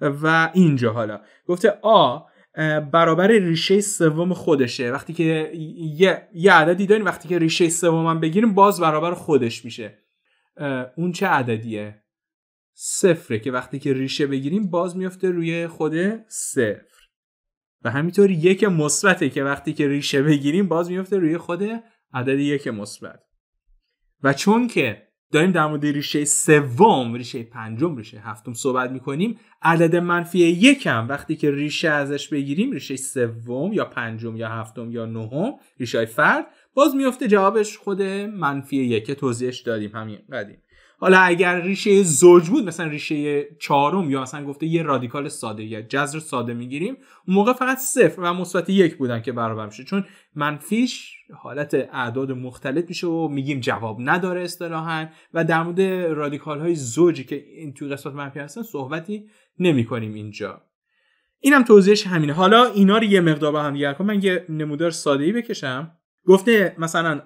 و اینجا حالا گفته برابر ریشه سوم خودشه. وقتی که یه عددی داریم وقتی که ریشه سوم هم بگیریم باز برابر خودش میشه. اون چه عددیه؟ 0 که وقتی که ریشه بگیریم باز میفته روی خود 0. و همینطور 1 مثبته که وقتی که ریشه بگیریم باز میفته روی خود عدد 1 مثبت. و چون که داریم در مورد ریشه سوم، ریشه پنجم، ریشه هفتم صحبت میکنیم، عدد منفی 1 هم وقتی که ریشه ازش بگیریم ریشه سوم یا پنجم یا هفتم یا نهم ریشه های فرد باز میفته جوابش خود منفی 1 توضیحش دادیم همین قدیم. حالا اگر ریشه زوج بود مثلا ریشه چهارم یا مثلا گفته یه رادیکال ساده یا جذر ساده میگیریم اون موقع فقط 0 و مثبت 1 بودن که برابر میشه، چون منفیش حالت اعداد مختلف میشه و میگیم جواب نداره اصطلاحاً و در مورد رادیکال های زوجی که این توی قسمت منفی هستن صحبتی نمی کنیم اینجا. اینم توضیحش همینه. حالا اینا رو یه مقدار با هم دیگه کنم. من یه نمودار ساده‌ای بکشم. گفته مثلا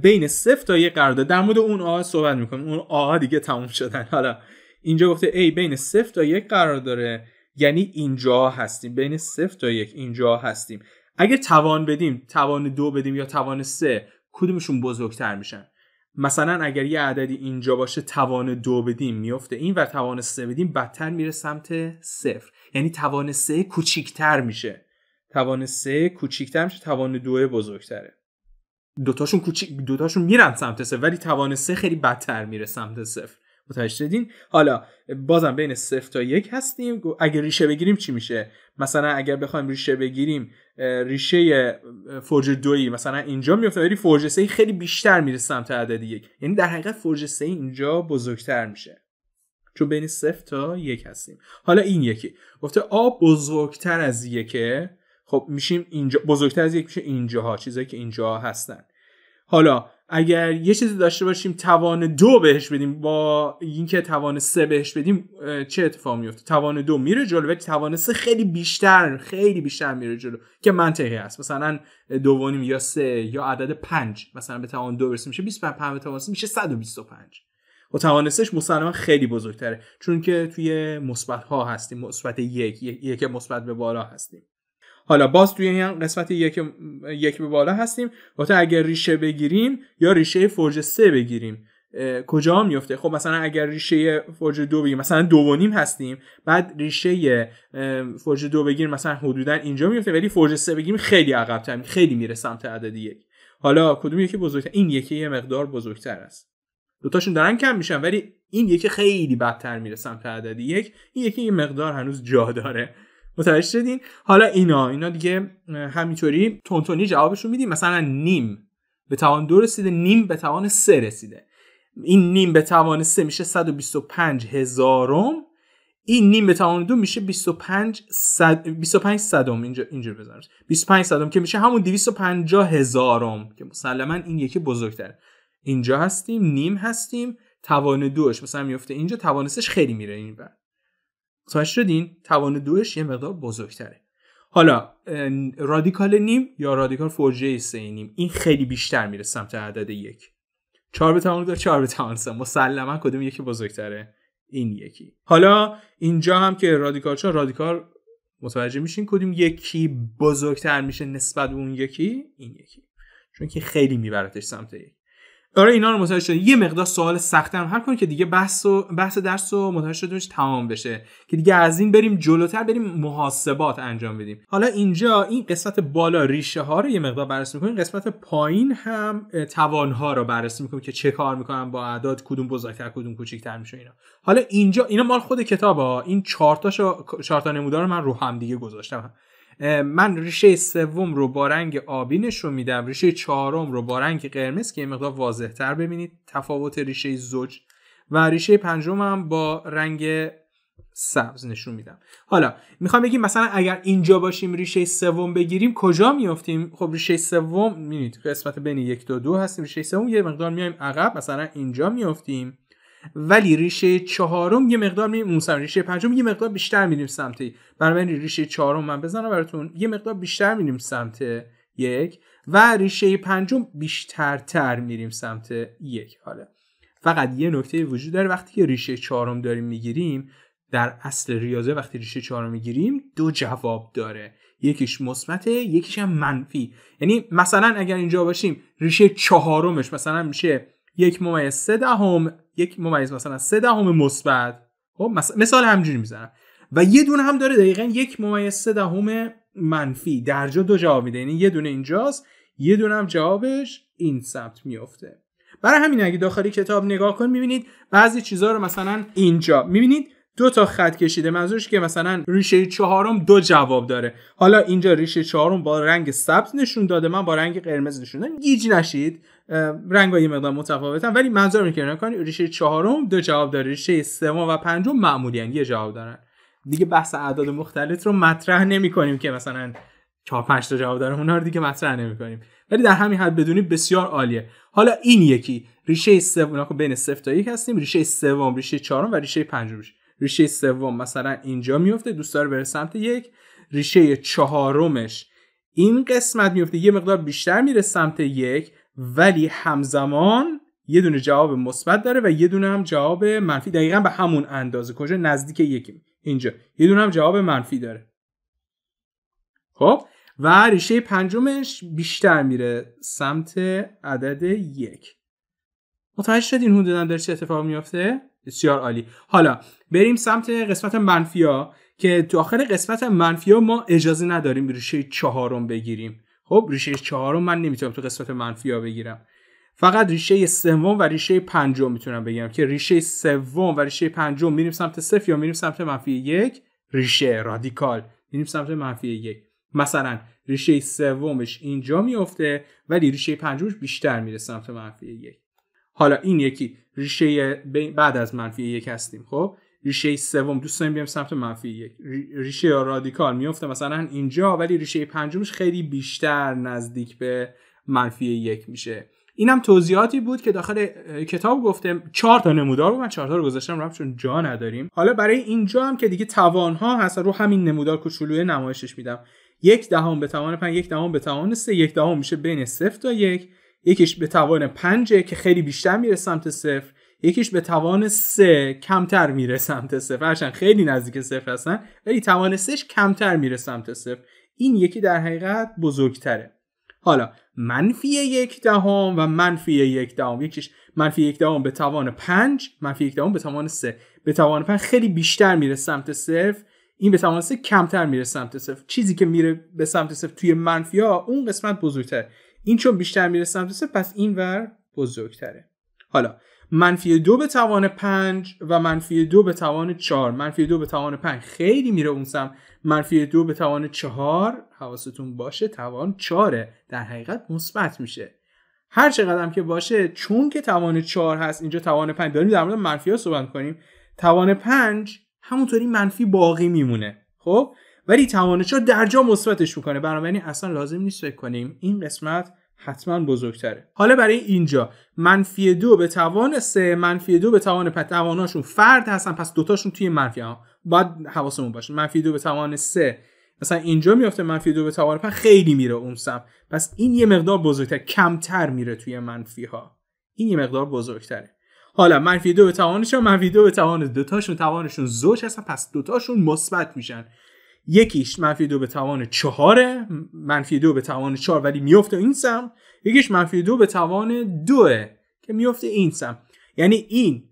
بین 0 تا 1 قرار داد. در مورد اون صحبت میکنیم. اون دیگه تموم شدن. حالا اینجا گفته A بین 0 تا 1 قرار داره، یعنی اینجا هستیم، بین 0 تا 1 اینجا هستیم. اگه توان بدیم، توان 2 بدیم یا توان 3، کدومشون بزرگتر میشن؟ مثلا اگر یه عددی اینجا باشه توان 2 بدیم میفته این و توان 3 بدیم بدتر میره سمت 0، یعنی توان 3 کوچیکتر میشه. توان 3 کوچیکتر میشه، توان 2 بزرگتره. دوتاشون میرن سمت 0 ولی توان 3 خیلی بدتر میره سمت 0. متوجه شدین؟ حالا بازم بین 0 تا 1 هستیم. اگر ریشه بگیریم چی میشه؟ مثلا اگر بخوایم ریشه بگیریم، ریشه فرض 2 مثلا اینجا میفته ولی فرض 3 خیلی بیشتر میره سمت عدد 1، یعنی در حقیقت فرض 3 اینجا بزرگتر میشه چون بین 0 تا 1 هستیم. حالا این یکی گفته آ بزرگتر از 1، خب میشیم اینجا بزرگتر از 1 میشه اینجاها، چیزایی که اینجا هستن. حالا اگر یه چیزی داشته باشیم توان 2 بهش بدیم با اینکه توان 3 بهش بدیم، چه اتفاقی میفته؟ توان 2 میره جلو ولی توان 3 خیلی بیشتر میره جلو که منطقی است. مثلا 2.5 یا 3 یا عدد 5 مثلا به توان 2 برسیم میشه 25 به توان 3 میشه 125 و توان 3 مسلما خیلی بزرگتره چون که توی مثبت ها هستیم، مثبت 1 مثبت به بالا هستیم. حالا باز توی این قسمت 1 به بالا هستیم. وقتی اگر ریشه بگیریم یا ریشه فرض 3 بگیریم کجا میفته؟ خب مثلا اگر ریشه فرض 2 بگیریم مثلا 2.5 هستیم، بعد ریشه فرض 2 بگیریم مثلا حدودا اینجا میفته ولی فرض 3 بگیریم خیلی عقب‌تر، خیلی میره سمت عدد 1. حالا کدوم یکی بزرگتر؟ این یکی یه مقدار بزرگتر است. دوتاشون دارن کم میشن ولی این یکی خیلی بدتر میره سمت عدد 1، این یکی یه مقدار هنوز جا داره. متوجه شدین؟ حالا اینا دیگه همینطوری تونتونی جوابشون میدیم. مثلا نیم به توان 2 رسیده، نیم به توان 3 رسیده. این نیم به توان 3 میشه 125 هزارم، این نیم به توان 2 میشه 25 صدم. اینجا بذارم 25 صدم که میشه همون 250 هزارم که مسلما این یکی بزرگتره. اینجا هستیم، نیم هستیم، توان 2ش مثلا میفته اینجا، توان 3ش خیلی میره این بر. متوجه شدین؟ توان 2ش یه مقدار بزرگتره. حالا رادیکال نیم یا رادیکال فرض 3 نیم این خیلی بیشتر میره سمت عدد 1. 4 به توان 2 4 به توان 3 مسلما کدوم یکی بزرگتره؟ این یکی. حالا اینجا هم که رادیکال متوجه میشین کدوم یکی بزرگتر میشه نسبت به اون یکی؟ این یکی، چون که خیلی میبرتش سمت 1. آره اینا رو متوجه شدید. یه مقدار سوال سخت‌تر حل کنید که دیگه بحث درس رو متوجه شده باشید تمام بشه که دیگه از این بریم جلوتر، بریم محاسبات انجام بدیم. حالا اینجا این قسمت بالا ریشه ها رو یه مقدار بررسی می‌کنیم، قسمت پایین هم توان ها رو بررسی می‌کنیم که چه کار می‌کنن با اعداد، کدوم بزرگتر کدوم کوچیک‌تر میشه اینا. حالا اینجا اینا مال خود کتابه، این 4 تا نمودار رو من رو هم دیگه گذاشتم. من ریشه سوم رو با رنگ آبی نشون میدم، ریشه چهارم رو با رنگ قرمز که یه مقدار واضح تر ببینید تفاوت ریشه زوج، و ریشه پنجم هم با رنگ سبز نشون میدم. حالا میخوام بگیم مثلا اگر اینجا باشیم ریشه سوم بگیریم کجا میافتیم؟ خب ریشه سوم میبینید قسمت بین 1 تا 2 هستیم، ریشه سوم یه مقدار میایم عقب، مثلا اینجا میافتیم، ولی ریشه چهارم یه مقدار میریم اون سمت، ریشه پنجم یه مقدار بیشتر میریم سمت. بنابراین ریشه چهارم من بزنم براتون، یه مقدار بیشتر میریم سمت 1 و ریشه پنجم بیشترتر میریم سمت 1. حالا فقط یه نکته وجود داره، وقتی که ریشه چهارم داریم میگیریم در اصل ریاضه، وقتی ریشه چهارم میگیریم 2 جواب داره، یکیش مثبته یکیش هم منفی. یعنی مثلا اگر اینجا باشیم ریشه چهارمش مثلا میشه 1/3، 1 ممیز مثلا 3 مثبت. خب مثال همینجوری میزنم، و یه دونه هم داره دقیقاً 1/3 منفی، درجا 2 جواب میده، یعنی یه دونه اینجاست، یه دونه هم جوابش این سمت میفته. برای همین اگه داخلی کتاب نگاه کنید میبینید بعضی چیزا رو مثلا اینجا میبینید 2 تا خط کشیده، منظورش که مثلا ریشه چهارم 2 جواب داره. حالا اینجا ریشه چهارم با رنگ سبز نشون داده، من با رنگ قرمز نشون دادم. گیج نشید، رنگ‌ها یه مقدار متفاوتن، ولی منظور اینه که ریشه چهارم 2 جواب داره، ریشه سوم و پنجم معمولاً یه جواب دارن. دیگه بحث اعداد مختلف رو مطرح نمی‌کنیم که مثلا 4-5 تا جواب داره، اونها رو دیگه مطرح نمی‌کنیم، ولی در همین حد بدونید بسیار عالیه. حالا این یکی ریشه سوم بین 0 تا 1 هستیم، ریشه سوم ریشه چهارم و ریشه پنجم. ریشه سوم مثلا اینجا میفته، دوست داره بره سمت 1، ریشه چهارمش این قسمت میفته، یه مقدار بیشتر میره سمت 1 ولی همزمان یه دونه جواب مثبت داره و یه دونه هم جواب منفی، دقیقاً به همون اندازه. کجا؟ نزدیک یکی. اینجا یه دونه هم جواب منفی داره. خب و ریشه پنجمش بیشتر میره سمت عدد 1. متوجه شدین حدوداً داره چه اتفاق میفته؟ بسیار عالی. حالا بریم سمت قسمت منفی‌ها که تو آخر قسمت منفی‌ها ما اجازه نداریم ریشه 4 بگیریم. خب ریشه 4 من نمیتونم تو قسمت منفی‌ها بگیرم. فقط ریشه 3 و ریشه 5 میتونم بگیرم که ریشه 3 و ریشه 5 میریم سمت 0 یا میریم سمت منفی 1. ریشه رادیکال میریم سمت منفی 1. مثلا ریشه 3 اینجا میفته ولی ریشه 5 بیشتر میره سمت منفی 1. حالا این یکی ریشه بعد از منفی 1 هستیم. خب ریشه 3 دوست داریم بیام سمت منفی 1. ریشه رادیکال میفته مثلا اینجا ولی ریشه 5 خیلی بیشتر نزدیک به منفی 1 میشه. اینم توضیحاتی بود که داخل کتاب گفتم. 4 تا نمودار بود، من 4 تا رو گذاشتم رو چون جا نداریم. حالا برای اینجا هم که دیگه توانها هست رو همین نمودار کوچولوی نمایشش میدم. 1/10 به توان 5، 1/10 به توان 3، 1/10 میشه بین 0 تا 1. یکیش به توان 5 که خیلی بیشتر میره سمت 0، یکیش به توان 3 کمتر میره سمت 0. هرچند خیلی نزدیک 0 هستن ولی توان 3 کمتر میره سمت 0. این یکی در حقیقت بزرگتره. حالا منفی 1/10 و منفی 1/10، یکیش منفی 1/10 به توان 5، منفی 1/10 به توان 3. به توان 5 خیلی بیشتر میره سمت 0، این به توان 3 کمتر میره سمت 0. چیزی که میره به سمت 0 توی منفی ها اون قسمت بزرگتره. این چون بیشتر میره سمت 0 پس این ور بزرگتره. حالا منفی 2 به توان 5 و منفی 2 به توان 4، منفی 2 به توان 5 خیلی میره اون سمت. منفی 2 به توان 4 حواستون باشه توان 4 در حقیقت مثبت میشه. هر چقدر هم که باشه چون که توان 4 هست اینجا توان 5 داریم در مورد منفی ها صحبت کنیم. توان 5 همونطوری منفی باقی میمونه. خب ولی توان 4 درجا مثبتش میکنه، بنابراین اصلا لازم نیست فکر کنیم این قسمت حتما بزرگتره. حالا برای اینجا منفی 2 به توان 3، منفی 2 به توان 5 تواناشون فرد هستن پس دوتاشون توی منفی ها باید حواسمون باشه. منفی 2 به توان 3 مثلا اینجا میفته، منفی 2 به توان 5 خیلی میره اون سمت پس این یه مقدار بزرگتر، کمتر میره توی منفی ها، این یه مقدار بزرگتره. حالا منفی 2 به توان 4، منفی 2 به توان 2 تاشون توانشون زوج هستن پس دوتاشون مثبت میشن. یکیش منفی 2 به توان 4، منفی 2 به توان 4 ولی میفته این سم. یکیش منفی 2 به توان 2 که میفته این سم. یعنی این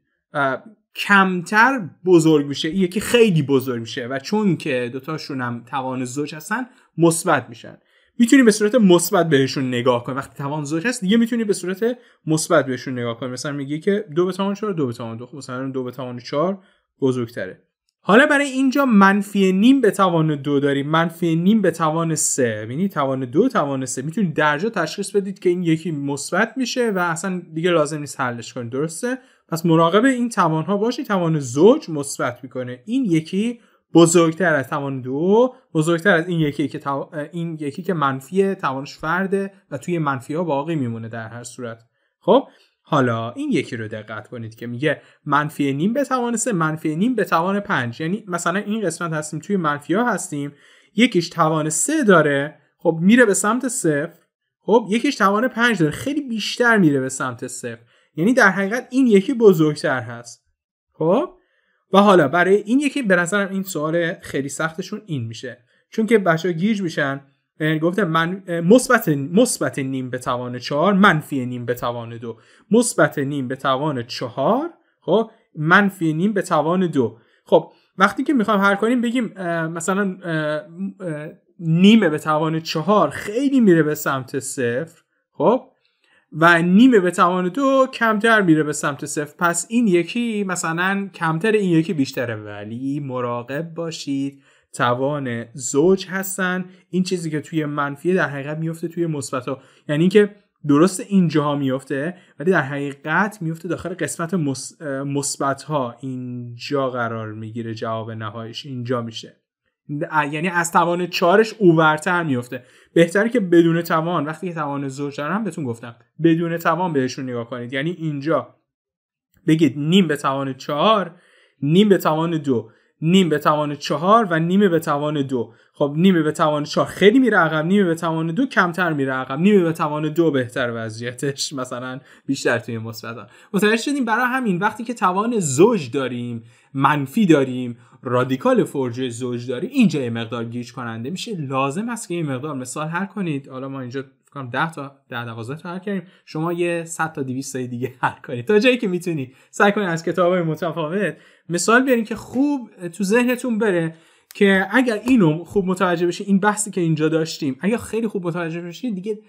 کمتر بزرگ میشه، این یکی خیلی بزرگ میشه و چون که دوتاشون هم توان زوج هستن مثبت میشن. میتونی به صورت مثبت بهشون نگاه کنی. وقتی توان زوج هست دیگه میتونی به صورت مثبت بهشون نگاه کنی. مثلا میگی که 2 به توان 4 2 به توان 2، مثلا 2 به توان 4 بزرگتره. حالا برای اینجا منفی نیم به توان 2 داریم، منفی نیم به توان 3، یعنی توان 2 توان 3. میتونید درجا تشخیص بدید که این یکی مثبت میشه و اصلا دیگه لازم نیست حلش کنید. درسته؟ پس مراقب این توان ها باشید. توان زوج مثبت میکنه، این یکی بزرگتر از توان 2، بزرگتر از این یکی که این یکی که منفی توانش فرده و توی منفی ها باقی میمونه در هر صورت. خب حالا این یکی رو دقت کنید که میگه منفی نیم به توان 3، منفی نیم به توان 5. یعنی مثلا این قسمت هستیم توی منفی ها هستیم، یکیش توان 3 داره خب میره به سمت 0، خب یکیش توان 5 داره خیلی بیشتر میره به سمت 0. یعنی در حقیقت این یکی بزرگتر هست. خب و حالا برای این یکی به نظرم این سوال خیلی سختشون این میشه، چون که بچه‌ها گیج میشن. گفتم من مثبت نیم به توان 4، منفی نیم به توان 2، مثبت نیم به توان 4، خب منفی نیم به توان 2. خب وقتی که میخوام حل کنیم بگیم مثلا نیم به توان 4 خیلی میره به سمت 0، خب و نیم به توان 2 کمتر میره به سمت 0. پس این یکی مثلا کمتر، این یکی بیشتره. ولی مراقب باشید توان زوج هستن. این چیزی که توی منفیه در حقیقت میفته توی مثبت ها. یعنی اینکه درست اینجاها میفته ولی در حقیقت میفته داخل قسمت مثبت ها. اینجا قرار میگیره جواب نهاییش اینجا میشه. یعنی از توان 4ش اوورتر میفته. بهتره که بدون توان، وقتی که توان زوج دارم بهتون گفتم بدون توان بهشون نگاه کنید. یعنی اینجا بگید نیم به توان 4، نیم به توان 2. نیم به توان 4 و نیم به توان 2. خب نیم به توان 4 خیلی میره عقب، نیم به توان 2 کمتر میره عقب، نیم به توان 2 بهتر وضعیتش، مثلا بیشتر توی مثبت. متوجه شدیم؟ برای همین وقتی که توان زوج داریم، منفی داریم، رادیکال فرجه زوج داریم، اینجا یه مقدار گیج کننده میشه. لازم است که این مقدار مثال حل کنید. حالا ما اینجا فکر کنم 10 تا 12 تا حل کردیم، شما یه 100 تا 200 تا دیگه حل کنید تا جایی که میتونی. سعی کنید از کتابای متفاوت مثال بیارین که خوب تو ذهنتون بره، که اگر اینو خوب متوجه بشین، این بحثی که اینجا داشتیم اگر خیلی خوب متوجه بشین، دیگه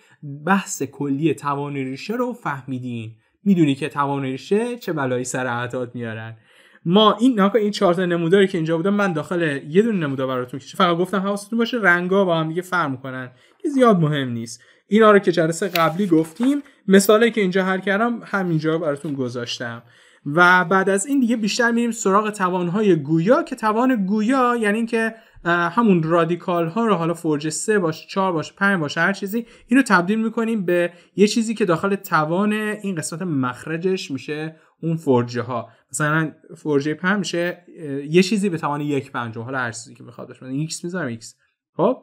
بحث کلی توان ریشه رو فهمیدین، میدونی که توان ریشه چه بلایی سر اعداد میارن. ما این 4 تا نموداری که اینجا بودن، من داخل یه دونه نمودار براتون کشیدم، فقط گفتم حواستون باشه رنگا با هم دیگه فرق میکنن که زیاد مهم نیست. اینا رو که جلسه قبلی گفتیم، مثالی که اینجا حل کردم همینجا براتون گذاشتم. و بعد از این دیگه بیشتر میریم سراغ توانهای گویا، که توان گویا یعنی اینکه همون رادیکال ها رو، حالا فرجه 3 باشه، 4 باشه، 5 باشه، هر چیزی، اینو تبدیل میکنیم به یه چیزی که داخل توان این قسمت مخرجش میشه اون فرجه ها. مثلا فرجه 5 میشه یه چیزی به توان 1/5، حالا هر چیزی که بخواد باشه، من x میذارم x. خب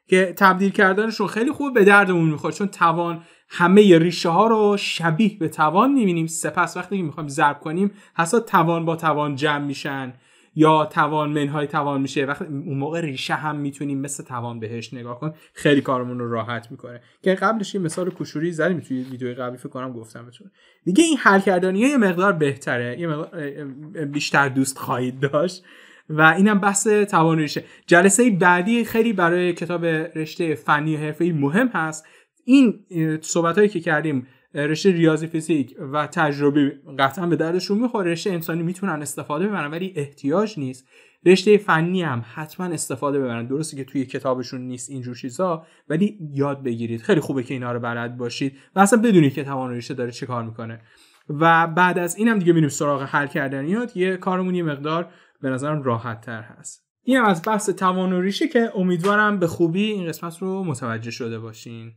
که تبدیل کردنشون خیلی خوب به دردمون میخوره، چون توان همه ریشه ها رو شبیه به توان میبینیم. سپس وقتی که میخوایم ضرب کنیم، حتی توان با توان جمع میشن یا توان منهای توان میشه، وقتی اون موقع ریشه هم میتونیم مثل توان بهش نگاه کنیم، خیلی کارمون رو راحت میکنه. که قبلش یه مثال کوچولی زدیم توی ویدیوی قبلی، فکر کنم گفتم بهتون. دیگه این حل کردنیه یه مقدار بهتره، یه مقدار بیشتر دوست خواهید داشت و اینم بحث توان ریشه. جلسه بعدی خیلی برای کتاب رشته فنی و حرفه‌ای مهم هست. این صحبتایی که کردیم رشته ریاضی فیزیک و تجربی قطعا به دردشون میخوره. رشته انسانی میتونن استفاده ببرن ولی احتیاج نیست. رشته فنی هم حتما استفاده ببرن. درسته که توی کتابشون نیست اینجور چیزا، ولی یاد بگیرید. خیلی خوبه که اینا رو بلد باشید و اصلا بدونید که توان ریشه داره چه کار میکنه. و بعد از اینم دیگه میریم سراغ حل کردنیات. یه کارمون یه مقدار به نظرم راحت تر هست. این از بحث توان ریشه که امیدوارم به خوبی این قسمت رو متوجه شده باشین.